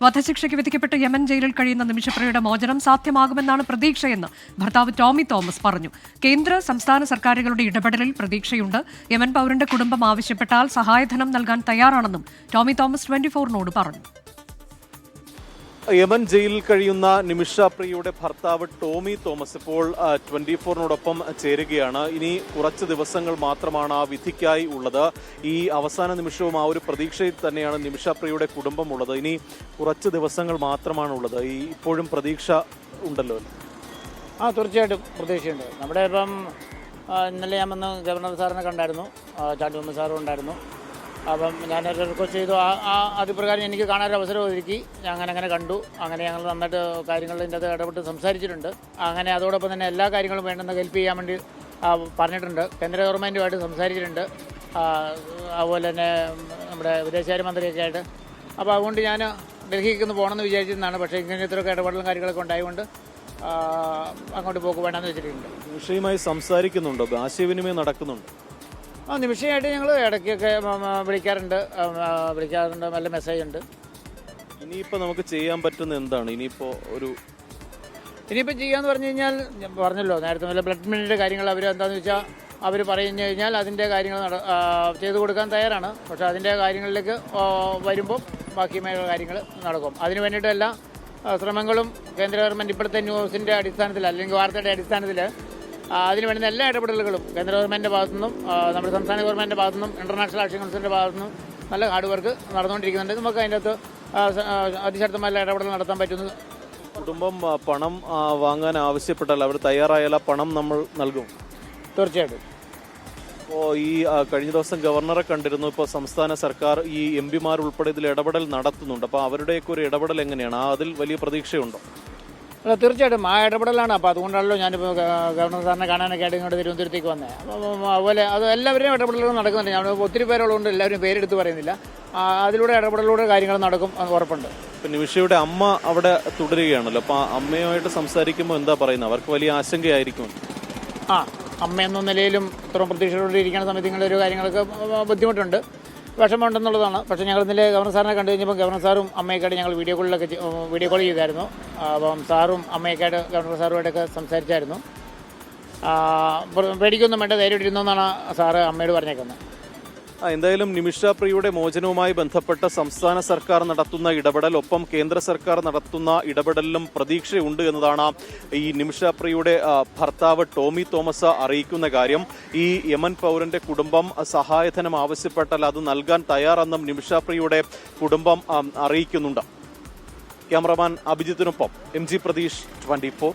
വധശിക്ഷയ്ക്ക് വിധിക്കപ്പെട്ട് യമൻ ജയിലിൽ കഴിയുന്ന നിമിഷപ്രിയയുടെ മോചനം സാധ്യമാകുമെന്നാണ് പ്രതീക്ഷയെന്ന് ഭർത്താവ് ടോമി തോമസ് പറഞ്ഞു. കേന്ദ്ര സംസ്ഥാന സർക്കാരുകളുടെ ഇടപെടലിൽ പ്രതീക്ഷയുണ്ട്. യമൻ പൗരന്റെ കുടുംബം ആവശ്യപ്പെട്ടാൽ സഹായധനം നൽകാൻ തയ്യാറാണെന്നും ടോമി തോമസ് 24നോട് പറഞ്ഞു. യമൻ ജയിലിൽ കഴിയുന്ന നിമിഷ പ്രിയയുടെ ഭർത്താവ് ടോമി തോമസ് ഇപ്പോൾ 24നോടൊപ്പം ചേരുകയാണ്. ഇനി കുറച്ച് ദിവസങ്ങൾ മാത്രമാണ് ആ വിധിക്കായി ഉള്ളത്. ഈ അവസാന നിമിഷവും ആ ഒരു പ്രതീക്ഷയിൽ തന്നെയാണ് നിമിഷ പ്രിയയുടെ കുടുംബം ഉള്ളത്. ഇനി കുറച്ച് ദിവസങ്ങൾ മാത്രമാണ് ഉള്ളത്. ഇപ്പോഴും പ്രതീക്ഷ ഉണ്ടല്ലോ? തീർച്ചയായിട്ടും പ്രതീക്ഷയുണ്ട്. നമ്മുടെ ഇപ്പം ഇന്നലെ ഞാൻ വന്ന് ഗവർണർ സാറിനെ കണ്ടായിരുന്നു, ചാണ്ടി സാറും ഉണ്ടായിരുന്നു. അപ്പം ഞാനൊരു റിക്വസ്റ്റ് ചെയ്തു. അതുപ്രകാരം എനിക്ക് കാണാനൊരു അവസരം ഒരുക്കി. അങ്ങനെ കണ്ടു. അങ്ങനെ ഞങ്ങൾ നന്നായിട്ട് കാര്യങ്ങളിൻ്റെ അത് ഇടപെട്ട് സംസാരിച്ചിട്ടുണ്ട്. അങ്ങനെ അതോടൊപ്പം തന്നെ എല്ലാ കാര്യങ്ങളും വേണ്ടെന്ന് ഹെൽപ്പ് ചെയ്യാൻ വേണ്ടി പറഞ്ഞിട്ടുണ്ട്. കേന്ദ്ര ഗവൺമെൻറ്റുമായിട്ട് സംസാരിച്ചിട്ടുണ്ട്. അതുപോലെ തന്നെ നമ്മുടെ വിദേശകാര്യ മന്ത്രിയൊക്കെ ആയിട്ട്. അപ്പോൾ അതുകൊണ്ട് ഞാൻ ഡൽഹിക്ക് ഒന്ന് പോകണമെന്ന് വിചാരിച്ചിരുന്നതാണ്. പക്ഷേ ഇങ്ങനെ ഇത്രയൊക്കെ ഇടപെടലും കാര്യങ്ങളൊക്കെ ഉണ്ടായതുകൊണ്ട് അങ്ങോട്ട് പോക്ക് വേണമെന്ന് വെച്ചിട്ടുണ്ട്. വിഷയമായി സംസാരിക്കുന്നുണ്ടോ? ആശയവിനിമയം നടക്കുന്നുണ്ട്? നിമിഷമായിട്ട് ഞങ്ങൾ ഇടയ്ക്കൊക്കെ വിളിക്കാറുണ്ട്. നല്ല മെസ്സേജ് ഉണ്ട്. ഇനിയിപ്പോൾ നമുക്ക് ചെയ്യാൻ പറ്റുന്ന എന്താണ്? ഇനിയിപ്പോൾ ചെയ്യാന്ന് പറഞ്ഞു കഴിഞ്ഞാൽ പറഞ്ഞല്ലോ നേരത്തെ വല്ല ബ്ലഡ് മില്ലിൻ്റെ കാര്യങ്ങൾ അവർ എന്താണെന്ന് വെച്ചാൽ അവർ പറഞ്ഞു കഴിഞ്ഞാൽ അതിൻ്റെ കാര്യങ്ങൾ ചെയ്തു കൊടുക്കാൻ തയ്യാറാണ്. പക്ഷേ അതിൻ്റെ കാര്യങ്ങളിലേക്ക് വരുമ്പോൾ ബാക്കിയുമായ കാര്യങ്ങൾ നടക്കും. അതിന് വേണ്ടിയിട്ട് എല്ലാ ശ്രമങ്ങളും കേന്ദ്ര ഗവൺമെൻറ് ഇപ്പോഴത്തെ ന്യൂസിൻ്റെ അടിസ്ഥാനത്തിൽ അല്ലെങ്കിൽ വാർത്തയുടെ അടിസ്ഥാനത്തിൽ അതിന് വേണ്ടുന്ന എല്ലാ ഇടപെടലുകളും കേന്ദ്ര ഗവൺമെൻറ്റിൻ്റെ ഭാഗത്തുനിന്നും നമ്മുടെ സംസ്ഥാന ഗവൺമെൻറ്റിൻ്റെ ഭാഗത്തുനിന്നും ഇന്റർനാഷണൽ ആക്ഷൻ കൗൺസിലിൻ്റെ ഭാഗത്തുനിന്നും നല്ല ഹാർഡ് വർക്ക് നടന്നുകൊണ്ടിരിക്കുന്നുണ്ട്. നമുക്ക് അതിൻ്റെ അകത്ത് അതിശക്തമായ ഇടപെടൽ നടത്താൻ പറ്റുന്നത്. കുടുംബം പണം വാങ്ങാൻ ആവശ്യപ്പെട്ടാൽ അവർ തയ്യാറായാൽ ആ പണം നമ്മൾ നൽകും? തീർച്ചയായിട്ടും. ഇപ്പോൾ ഈ കഴിഞ്ഞ ദിവസം ഗവർണറെ കണ്ടിരുന്നു. ഇപ്പോൾ സംസ്ഥാന സർക്കാർ ഈ MP-മാർ ഉൾപ്പെടെ ഇതിൽ ഇടപെടൽ നടത്തുന്നുണ്ട്. അപ്പോൾ അവരുടെയൊക്കെ ഒരു ഇടപെടൽ എങ്ങനെയാണ്? അതിൽ വലിയ പ്രതീക്ഷയുണ്ടോ? അല്ല, തീർച്ചയായിട്ടും ആ ഇടപെടലാണ്. അപ്പോൾ അതുകൊണ്ടാണല്ലോ ഞാനിപ്പോൾ ഗവർണർ സാറിനെ കാണാനൊക്കെ ആയിട്ട് ഇങ്ങോട്ട് തിരുവനന്തപുരത്തേക്ക് വന്നത്. അപ്പോൾ അതുപോലെ അത് എല്ലാവരുടെയും ഇടപെടലുകൾ നടക്കുന്നുണ്ട്. ഞാൻ ഒത്തിരി പേരുള്ളതുകൊണ്ട് എല്ലാവരും പേരെടുത്ത് പറയുന്നില്ല. അതിലൂടെ ഇടപെടലിലൂടെ കാര്യങ്ങൾ നടക്കും എന്ന് ഉറപ്പുണ്ട്. ഇപ്പം നിമിഷയുടെ അമ്മ അവിടെ തുടരുകയാണല്ലോ. അപ്പോൾ അമ്മയുമായിട്ട് സംസാരിക്കുമ്പോൾ എന്താ പറയുന്നത്? അവർക്ക് വലിയ ആശങ്കയായിരിക്കും. അമ്മയെന്ന നിലയിലും ഇത്രയും പ്രതീക്ഷയോടെ ഇരിക്കുന്ന സമയത്ത് ഇങ്ങനൊരു കാര്യങ്ങൾക്ക് ബുദ്ധിമുട്ടുണ്ട്, വിഷമമുണ്ടെന്നുള്ളതാണ്. പക്ഷേ ഞങ്ങൾ ഇന്നലെ ഗവർണർ സാറിനെ കണ്ടു കഴിഞ്ഞപ്പോൾ ഗവർണർ സാറും അമ്മയൊക്കെയായിട്ട് ഞങ്ങൾ വീഡിയോ കോൾ ചെയ്തായിരുന്നു. അപ്പം സാറും അമ്മയൊക്കെയായിട്ട് ഗവർണർ സാറുമായിട്ടൊക്കെ സംസാരിച്ചായിരുന്നു. പേടിക്കൊന്നും വേണ്ട, ധൈര്യം ഇരുന്നെന്നാണ് സാറ് അമ്മയോട് പറഞ്ഞേക്കുന്നത്. എന്തായാലും നിമിഷ പ്രിയയുടെ മോചനവുമായി ബന്ധപ്പെട്ട സംസ്ഥാന സർക്കാർ നടത്തുന്ന ഇടപെടൽ, ഒപ്പം കേന്ദ്ര സർക്കാർ നടത്തുന്ന ഇടപെടലിലും പ്രതീക്ഷയുണ്ട് എന്നതാണ് ഈ നിമിഷ പ്രിയയുടെ ഭർത്താവ് ടോമി തോമസ് അറിയിക്കുന്ന കാര്യം. ഈ യമൻ പൗരന്റെ കുടുംബം സഹായധനം ആവശ്യപ്പെട്ടാൽ അത് നൽകാൻ തയ്യാറെന്നും നിമിഷ പ്രിയയുടെ കുടുംബം അറിയിക്കുന്നുണ്ട്. ക്യാമറമാൻ അഭിജിത്തിനൊപ്പം MG പ്രതീഷ്, 24.